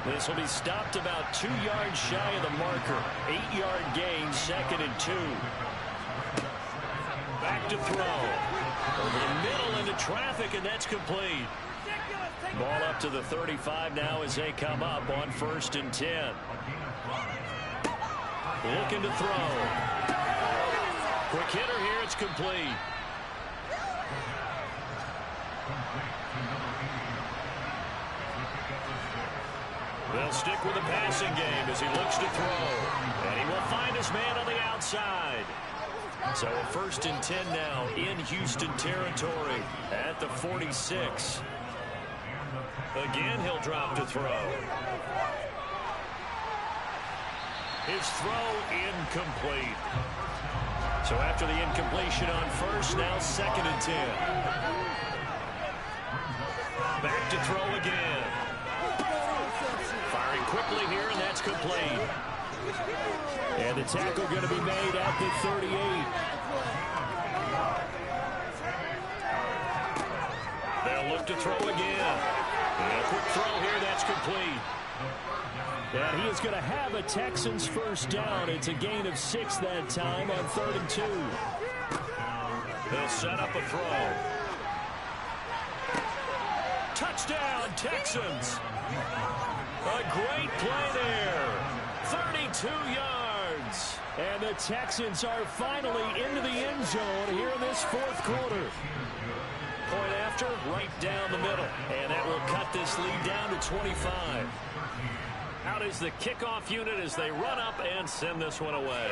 This will be stopped about 2 yards shy of the marker. 8-yard gain, 2nd and 2. Back to throw. Over the middle into traffic, and that's complete. Ball up to the 35 now as they come up on 1st and 10. Looking to throw. Quick hitter here, it's complete. They'll stick with the passing game as he looks to throw. And he will find his man on the outside. So a 1st and 10 now in Houston territory at the 46. Again, he'll drop to throw. His throw incomplete. So after the incompletion on 1st, now 2nd and 10. Back to throw again. Firing quickly here, and that's complete. And the tackle going to be made at the 38. They'll look to throw again. And a quick throw here, that's complete. And he is going to have a Texans first down. It's a gain of 6 that time on 3rd and 2. They'll set up a throw. Touchdown, Texans. A great play there. 32 yards. And the Texans are finally into the end zone here in this 4th quarter. Point after, right down the middle. And that will cut this lead down to 25. Out is the kickoff unit as they run up and send this one away.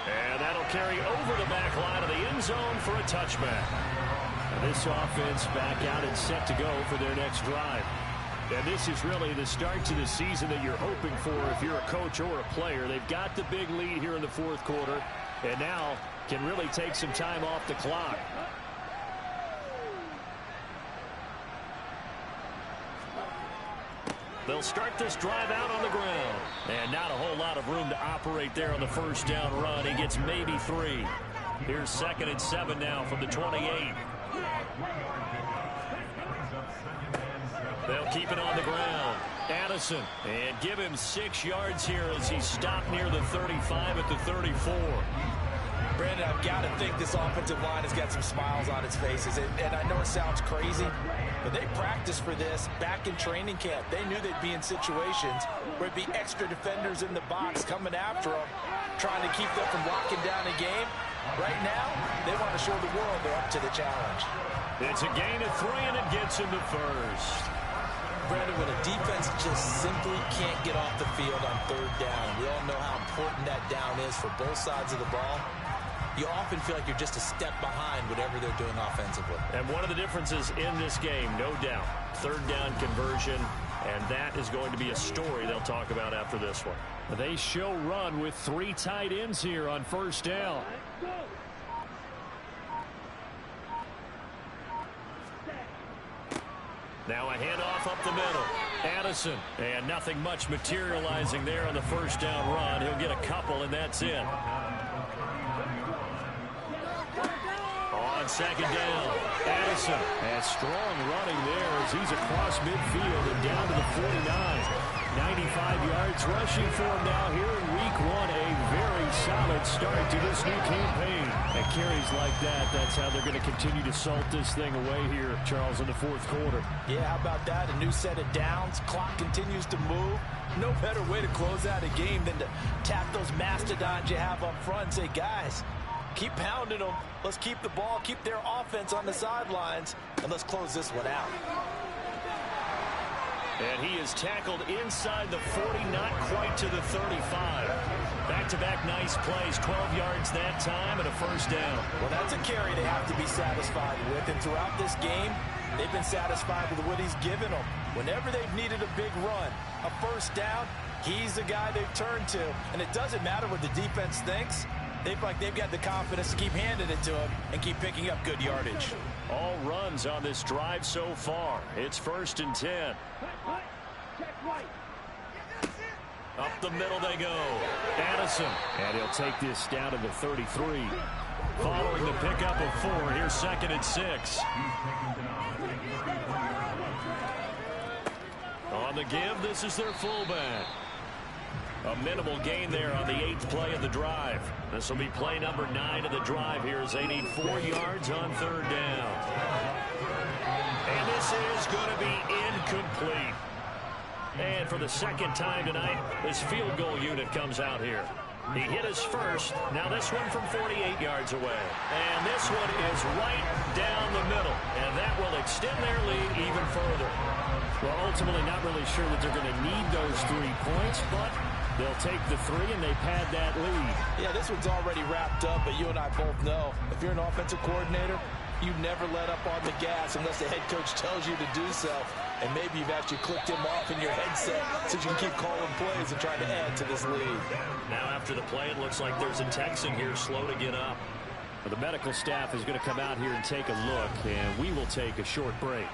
And that'll carry over the back line of the end zone for a touchback. And this offense back out and set to go for their next drive. And this is really the start to the season that you're hoping for if you're a coach or a player. They've got the big lead here in the 4th quarter, and now can really take some time off the clock. They'll start this drive out on the ground. And not a whole lot of room to operate there on the first down run. He gets maybe 3. Here's 2nd and 7 now from the 28. They'll keep it on the ground. Addison, and give him 6 yards here as he stopped near the 35 at the 34. Brandon, I've got to think this offensive line has got some smiles on its faces. And I know it sounds crazy, but they practiced for this back in training camp. They knew they'd be in situations where it'd be extra defenders in the box coming after them, trying to keep them from locking down a game. Right now, they want to show the world they're up to the challenge. It's a gain of 3, and it gets him to 1st. Brandon, when a defense just simply can't get off the field on third down, we all know how important that down is for both sides of the ball. You often feel like you're just a step behind whatever they're doing offensively. And one of the differences in this game, no doubt, third down conversion, and that is going to be a story they'll talk about after this one. They show run with 3 tight ends here on first down. Now a handoff up the middle. Addison, and nothing much materializing there on the first down run. He'll get a couple, and that's it. On second down, Addison. And strong running there as he's across midfield and down to the 49. 95 yards rushing for him now here in week 1. A very solid start to this new campaign. And carries like that, that's how they're going to continue to salt this thing away here, Charles, in the fourth quarter. Yeah, how about that? A new set of downs. Clock continues to move. No better way to close out a game than to tap those mastodons you have up front and say, guys, keep pounding them. Let's keep the ball, keep their offense on the sidelines, and let's close this one out. And he is tackled inside the 40, not quite to the 35. Back-to-back nice plays, 12 yards that time and a first down. Well, that's a carry they have to be satisfied with, and throughout this game, they've been satisfied with what he's given them. Whenever they've needed a big run, a first down, he's the guy they've turned to. And it doesn't matter what the defense thinks. They feel like they've got the confidence to keep handing it to him and keep picking up good yardage. All runs on this drive so far. It's 1st and 10. Up the middle they go. Addison. And he'll take this down to the 33. Following the pickup of 4, here's 2nd and 6. On the give, this is their fullback. A minimal gain there on the 8th play of the drive. This will be play number 9 of the drive here as they need 4 yards on third down. And this is going to be incomplete. And for the second time tonight, this field goal unit comes out here. He hit his first. Now this one from 48 yards away. And this one is right down the middle. And that will extend their lead even further. Well, ultimately not really sure that they're going to need those 3 points, but they'll take the 3 and they pad that lead. Yeah, this one's already wrapped up, but you and I both know if you're an offensive coordinator, you never let up on the gas unless the head coach tells you to do so. And maybe you've actually clicked him off in your headset so you can keep calling plays and trying to add to this lead. Now after the play, it looks like there's a Texan here slow to get up. Well, the medical staff is going to come out here and take a look, and we will take a short break.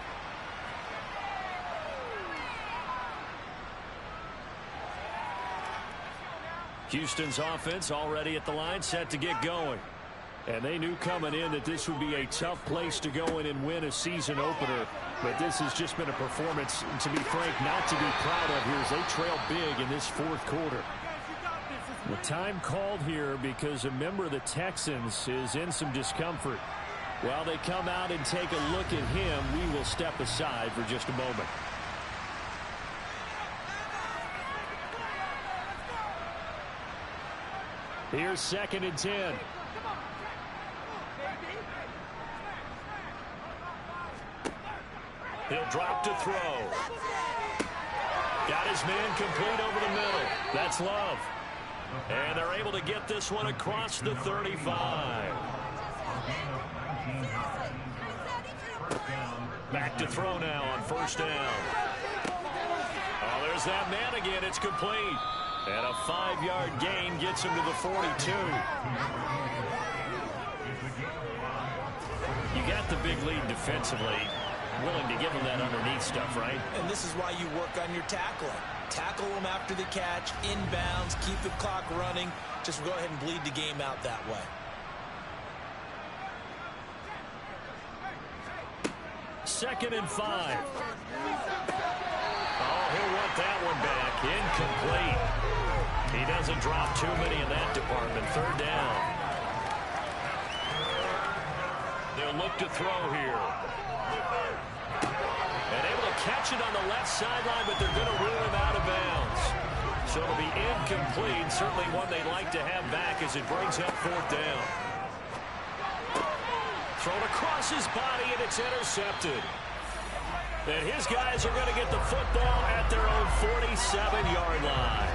Houston's offense already at the line, set to get going. And they knew coming in that this would be a tough place to go in and win a season opener. But this has just been a performance, to be frank, not to be proud of here as they trail big in this fourth quarter. The time called here because a member of the Texans is in some discomfort. While they come out and take a look at him, we will step aside for just a moment. Here's 2nd and 10. He'll drop to throw. Got his man complete over the middle. That's Love. And they're able to get this one across the 35. Back to throw now on first down. Oh, there's that man again. It's complete. And a 5-yard gain gets him to the 42. You got the big lead defensively. Willing to give him that underneath stuff, right? And this is why you work on your tackling. Tackle them after the catch, inbounds, keep the clock running. Just go ahead and bleed the game out that way. Second and 5. Oh, he'll want that one back. Incomplete. He doesn't drop too many in that department. Third down. They'll look to throw here. And able to catch it on the left sideline, but they're going to rule him out of bounds. So it'll be incomplete. Certainly one they'd like to have back as it brings up fourth down. Thrown across his body, and it's intercepted. And his guys are going to get the football at their own 47-yard line.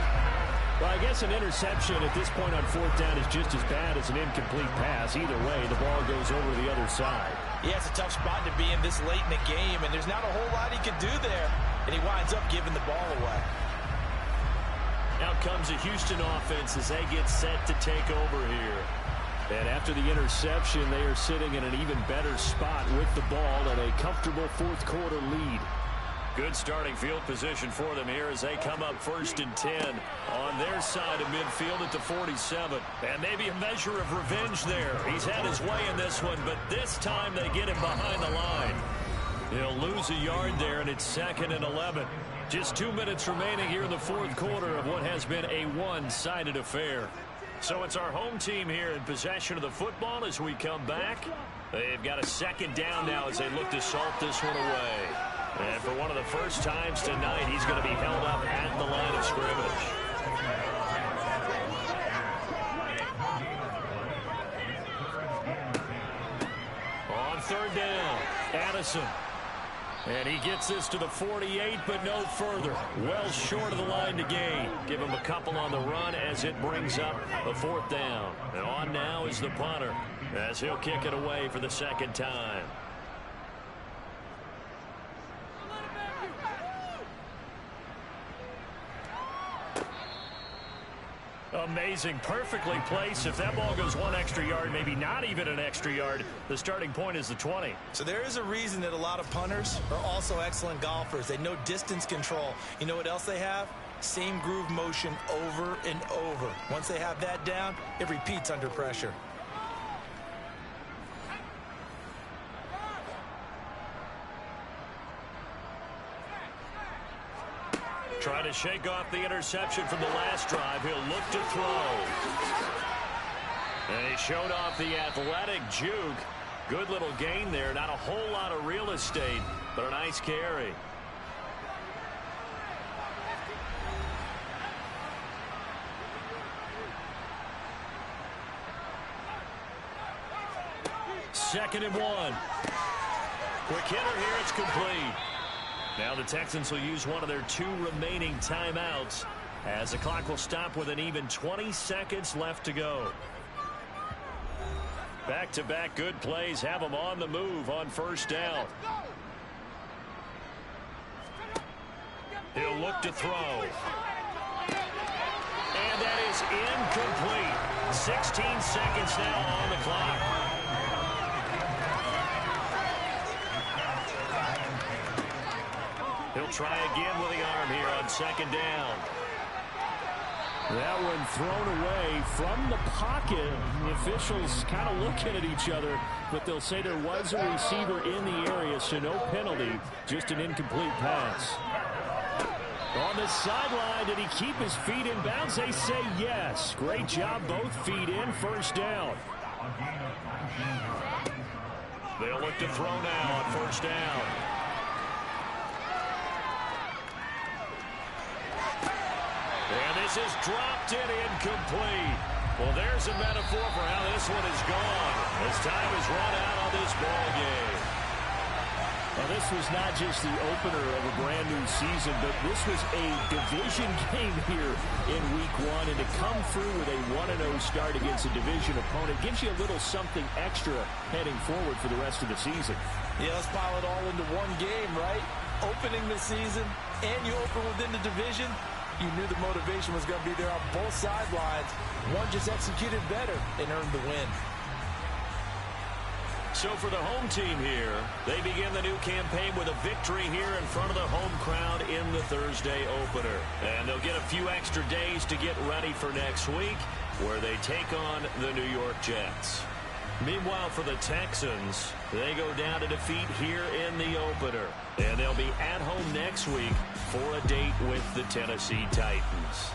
Well, I guess an interception at this point on fourth down is just as bad as an incomplete pass. Either way, the ball goes over the other side. Yeah, it's a tough spot to be in this late in the game, and there's not a whole lot he can do there. And he winds up giving the ball away. Out comes a Houston offense as they get set to take over here. And after the interception, they are sitting in an even better spot with the ball and a comfortable fourth quarter lead. Good starting field position for them here as they come up 1st and 10 on their side of midfield at the 47. And maybe a measure of revenge there. He's had his way in this one, but this time they get him behind the line. He'll lose a yard there, and it's 2nd and 11. Just 2 minutes remaining here in the fourth quarter of what has been a one-sided affair. So it's our home team here in possession of the football as we come back. They've got a 2nd down now as they look to salt this one away. And for one of the first times tonight, he's going to be held up at the line of scrimmage. On 3rd down, Addison. And he gets this to the 48, but no further. Well short of the line to gain. Give him a couple on the run as it brings up a 4th down. And on now is the punter as he'll kick it away for the 2nd time. Amazing, perfectly placed. If that ball goes 1 extra yard, maybe not even an extra yard, the starting point is the 20. So there is a reason that a lot of punters are also excellent golfers. They know distance control. You know what else they have? Same groove motion over and over. Once they have that down, it repeats under pressure. Trying to shake off the interception from the last drive. He'll look to throw. And he showed off the athletic juke. Good little gain there. Not a whole lot of real estate, but a nice carry. Second and 1. Quick hitter here. It's complete. Now the Texans will use one of their 2 remaining timeouts as the clock will stop with an even 20 seconds left to go. Back-to-back good plays have them on the move on 1st down. He'll look to throw. And that is incomplete. 16 seconds now on the clock. He'll try again with the arm here on 2nd down. That one thrown away from the pocket. The officials kind of looking at each other, but they'll say there was a receiver in the area, so no penalty, just an incomplete pass. On the sideline, did he keep his feet in bounds? They say yes. Great job, both feet in, 1st down. They'll look to throw now on 1st down. And this is dropped in incomplete. Well, there's a metaphor for how this one is gone as time is run out on this ball game. Well, this was not just the opener of a brand new season, but this was a division game here in week 1. And to come through with a 1-0 start against a division opponent gives you a little something extra heading forward for the rest of the season. Yeah, let's pile it all into one game, right? Opening the season, and you open within the division. You knew the motivation was going to be there on both sidelines. One just executed better and earned the win. So for the home team here, they begin the new campaign with a victory here in front of the home crowd in the Thursday opener. And they'll get a few extra days to get ready for next week, where they take on the New York Jets. Meanwhile, for the Texans, they go down to defeat here in the opener. And they'll be at home next week for a date with the Tennessee Titans.